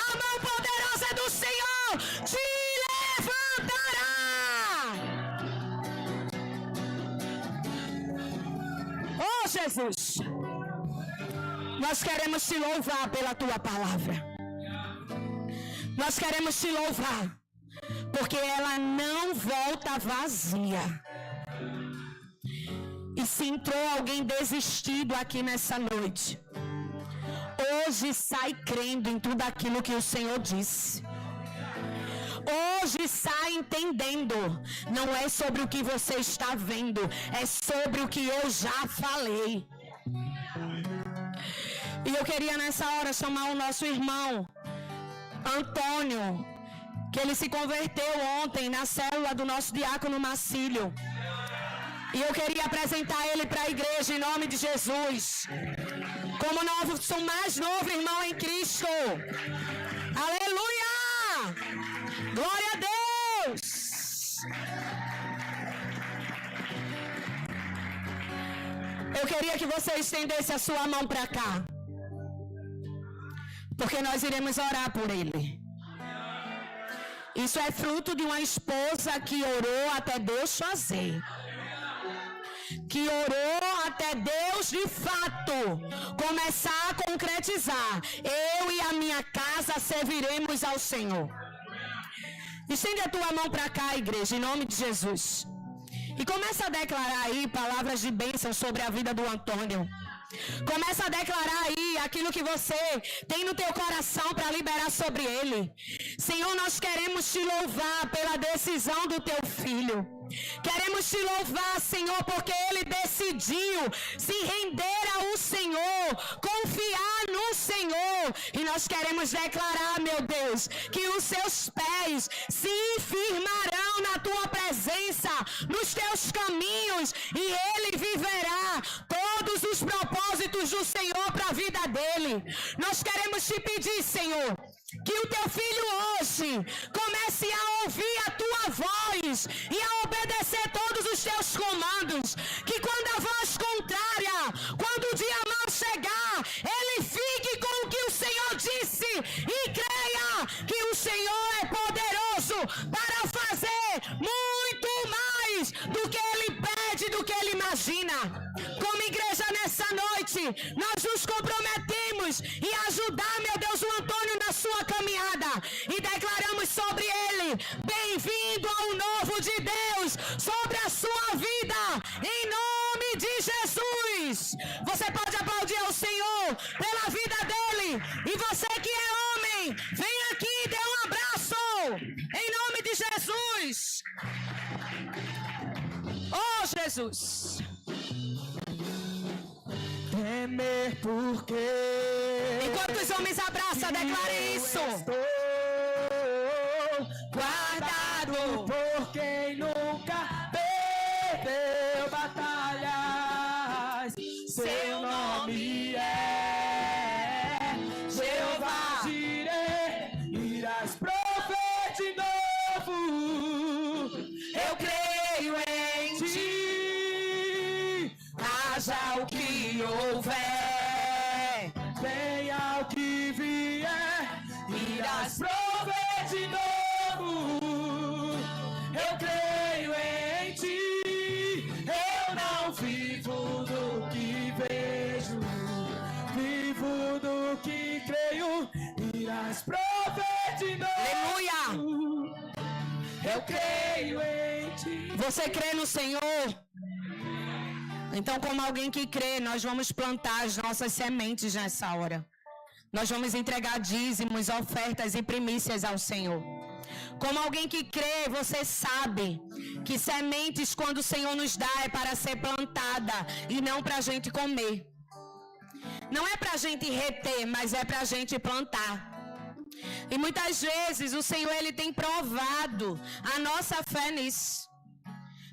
A mão poderosa do Senhor te levantará. Oh, Jesus, nós queremos te louvar pela tua palavra. Nós queremos te louvar porque ela não volta vazia. E se entrou alguém desistido aqui nessa noite, hoje sai crendo em tudo aquilo que o Senhor disse. Hoje sai entendendo. Não é sobre o que você está vendo, é sobre o que eu já falei. E eu queria nessa hora chamar o nosso irmão Antônio, que ele se converteu ontem na célula do nosso diácono Marcílio. E eu queria apresentar ele para a igreja em nome de Jesus. Como sou mais novo irmão em Cristo. Aleluia! Glória a Deus! Eu queria que você estendesse a sua mão para cá, porque nós iremos orar por ele. Isso é fruto de uma esposa que orou até Deus fazer. Que orou até Deus de fato começar a concretizar. Eu e a minha casa serviremos ao Senhor. Estende a tua mão para cá, igreja, em nome de Jesus. E começa a declarar aí palavras de bênção sobre a vida do Antônio. Começa a declarar aí aquilo que você tem no teu coração para liberar sobre ele. Senhor, nós queremos te louvar pela decisão do teu filho. Queremos te louvar, Senhor, porque ele decidiu se render ao Senhor, confiar no Senhor. E nós queremos declarar, meu Deus, que os seus pés se firmarão na tua presença, nos teus caminhos, e ele viverá todos os propósitos do Senhor para a vida dele. Nós queremos te pedir, Senhor, que o teu filho hoje comece a ouvir a tua voz e a obedecer todos os teus comandos. Que quando a voz contrária, quando o dia mau chegar, ele fique com o que o Senhor disse e creia que o Senhor é poderoso para fazer muito mais do que ele pede, do que ele imagina. Como igreja nessa noite, nós nos comprometemos em ajudar, meu Deus, o Antônio na sua caminhada, e declaramos sobre ele: bem-vindo ao novo de Deus sobre a sua vida, em nome de Jesus. Você pode aplaudir ao Senhor pela vida dele, e você que é homem, vem aqui e dê um abraço em nome de Jesus. Oh, Jesus. Temer porque enquanto os homens abraçam, declare isso. Guardado por quem nunca perdeu batalhas. Seu nome é Jeová Jireh. Irás prover de novo. Eu creio em ti. Haja o que houver, venha o que vier, irás prover de novo. Eu creio em ti. Eu não vivo do que vejo, vivo do que creio. Irás prover de novo. Aleluia. Eu creio em ti. Você crê no Senhor? Então, como alguém que crê, nós vamos plantar as nossas sementes nessa hora. Nós vamos entregar dízimos, ofertas e primícias ao Senhor. Como alguém que crê, você sabe que sementes, quando o Senhor nos dá, é para ser plantada e não para a gente comer. Não é para a gente reter, mas é para a gente plantar. E muitas vezes o Senhor, Ele tem provado a nossa fé nisso.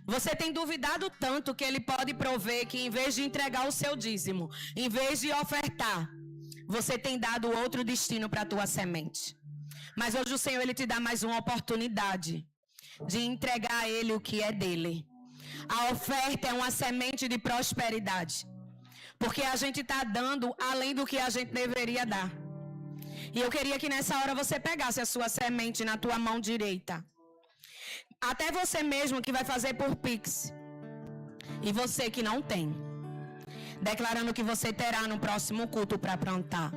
Você tem duvidado tanto que Ele pode prover que, em vez de entregar o seu dízimo, em vez de ofertar, você tem dado outro destino para a tua semente. Mas hoje o Senhor, Ele te dá mais uma oportunidade de entregar a Ele o que é dele. A oferta é uma semente de prosperidade, porque a gente está dando além do que a gente deveria dar. E eu queria que nessa hora você pegasse a sua semente na tua mão direita. Até você mesmo que vai fazer por Pix. E você que não tem, declarando que você terá no próximo culto para plantar.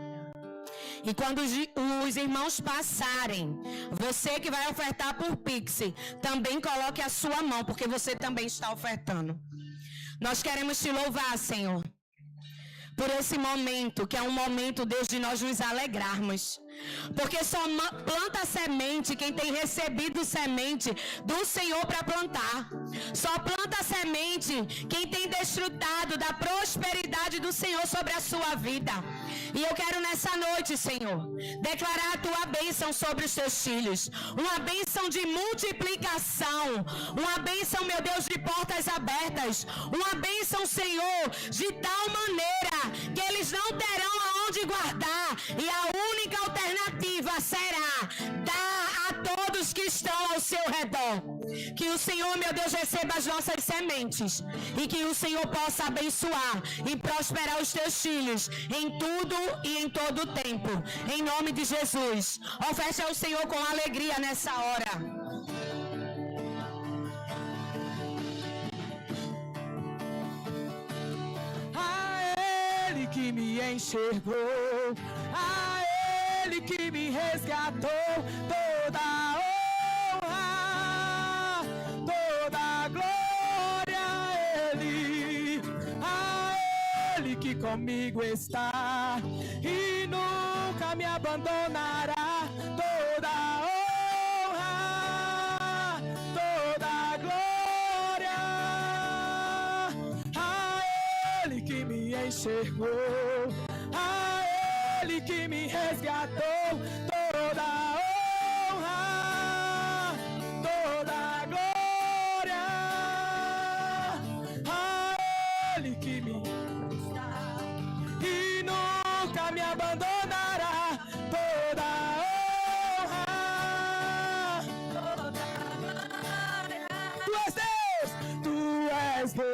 E quando os irmãos passarem, você que vai ofertar por Pix, também coloque a sua mão, porque você também está ofertando. Nós queremos te louvar, Senhor, por esse momento, que é um momento, Deus, de nós nos alegrarmos. Porque só planta semente quem tem recebido semente do Senhor para plantar. Só planta semente quem tem desfrutado da prosperidade do Senhor sobre a sua vida. E eu quero nessa noite, Senhor, declarar a tua bênção sobre os teus filhos. Uma bênção de multiplicação. Uma bênção, meu Deus, de portas abertas. Uma bênção, Senhor, de tal maneira que eles não terão aonde guardar. E a única alternativa será dar a todos que estão ao seu redor. Que o Senhor, meu Deus, receba as nossas sementes e que o Senhor possa abençoar e prosperar os teus filhos em tudo e em todo o tempo. Em nome de Jesus. Oferece ao Senhor com alegria nessa hora. A Ele que me enxergou, a Ele que me resgatou, toda honra comigo está e nunca me abandonará. Toda honra, toda glória a Ele que me enxergou, a Ele que me resgatou. Toda honra, toda glória a Ele que me e nunca me abandonará. Toda honra, toda glória. Tu és Deus.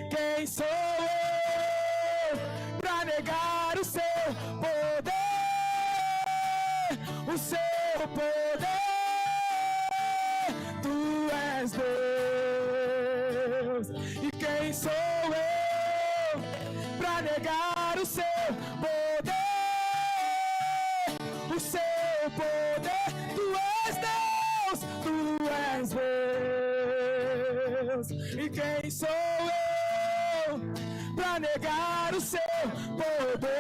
Quem sou eu pra negar o seu poder? O seu poder. Tu és Deus. E quem sou eu pra negar o seu poder? O seu poder. Tu és Deus. Tu és Deus. E quem sou eu pra negar o seu poder?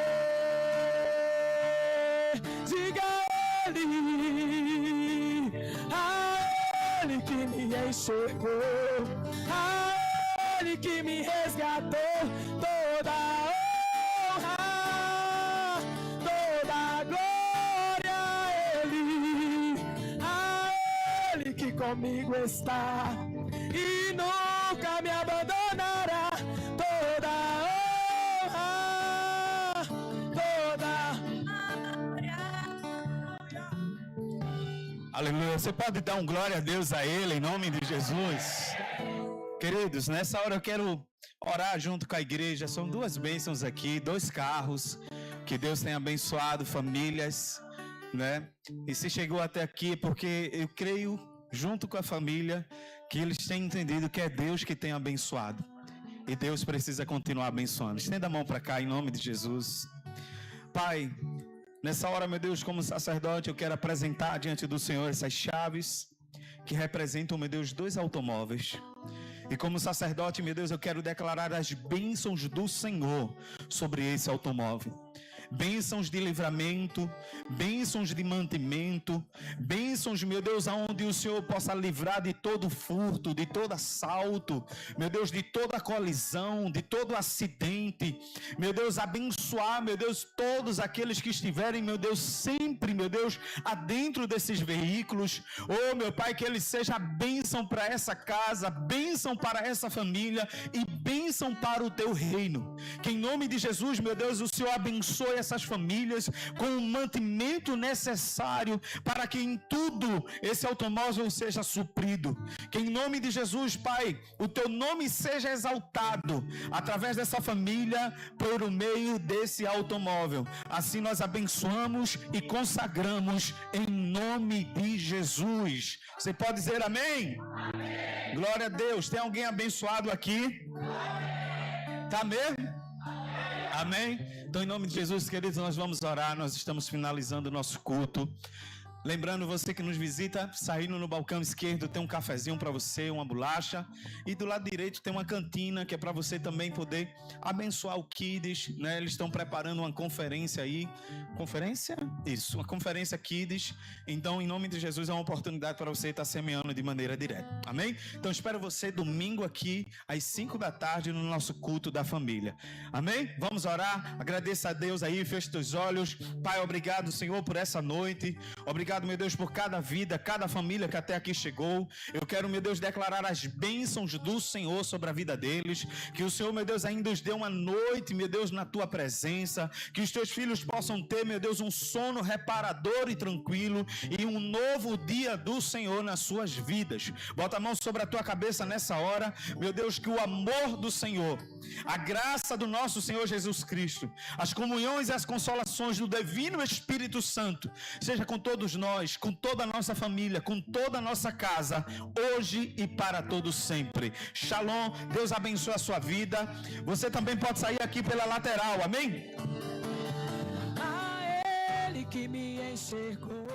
Diga a Ele que me enxergou, a Ele que me resgatou. Toda honra, toda glória a Ele que comigo está e nunca me abandonará. Toda honra, toda Aleluia. Você pode dar um glória a Deus a Ele, em nome de Jesus. Queridos, nessa hora eu quero orar junto com a igreja. São duas bênçãos aqui, 2 carros que Deus tem abençoado famílias, né? E se chegou até aqui porque eu creio, junto com a família, que eles têm entendido que é Deus que tem abençoado. E Deus precisa continuar abençoando. Estenda a mão para cá, em nome de Jesus. Pai, nessa hora, meu Deus, como sacerdote, eu quero apresentar diante do Senhor essas chaves que representam, meu Deus, 2 automóveis. E como sacerdote, meu Deus, eu quero declarar as bênçãos do Senhor sobre esse automóvel. Bênçãos de livramento, bênçãos de mantimento, bênçãos, meu Deus, aonde o Senhor possa livrar de todo furto, de todo assalto, meu Deus, de toda colisão, de todo acidente, meu Deus, abençoar, meu Deus, todos aqueles que estiverem, meu Deus, sempre, meu Deus, adentro desses veículos. Oh, meu Pai, que ele seja bênção para essa casa, bênção para essa família e bênção para o teu reino. Que em nome de Jesus, meu Deus, o Senhor abençoe essas famílias com o mantimento necessário para que em tudo esse automóvel seja suprido. Que em nome de Jesus, Pai, o teu nome seja exaltado através dessa família por o meio desse automóvel. Assim nós abençoamos e consagramos em nome de Jesus. Você pode dizer amém? Amém. Glória a Deus. Tem alguém abençoado aqui? Amém. Tá mesmo? Amém? Então, em nome de Jesus, queridos, nós vamos orar. Nós estamos finalizando o nosso culto. Lembrando, você que nos visita, saindo no balcão esquerdo tem um cafezinho para você, uma bolacha. E do lado direito tem uma cantina que é para você também poder abençoar o Kids, né? Eles estão preparando uma conferência aí. Conferência? Isso, uma conferência Kids. Então, em nome de Jesus, é uma oportunidade para você estar semeando de maneira direta. Amém? Então, espero você domingo aqui, às 5 da tarde, no nosso culto da família. Amém? Vamos orar. Agradeça a Deus aí, feche teus olhos. Pai, obrigado, Senhor, por essa noite. Obrigado, meu Deus, por cada vida, cada família que até aqui chegou. Eu quero, meu Deus, declarar as bênçãos do Senhor sobre a vida deles. Que o Senhor, meu Deus, ainda os dê uma noite, meu Deus, na tua presença. Que os teus filhos possam ter, meu Deus, um sono reparador e tranquilo e um novo dia do Senhor nas suas vidas. Bota a mão sobre a tua cabeça nessa hora. Meu Deus, que o amor do Senhor, a graça do nosso Senhor Jesus Cristo, as comunhões e as consolações do divino Espírito Santo seja com todos nós, com toda a nossa família, com toda a nossa casa, hoje e para todos sempre. Shalom, Deus abençoe a sua vida. Você também pode sair aqui pela lateral, amém? A Ele que me enxergou.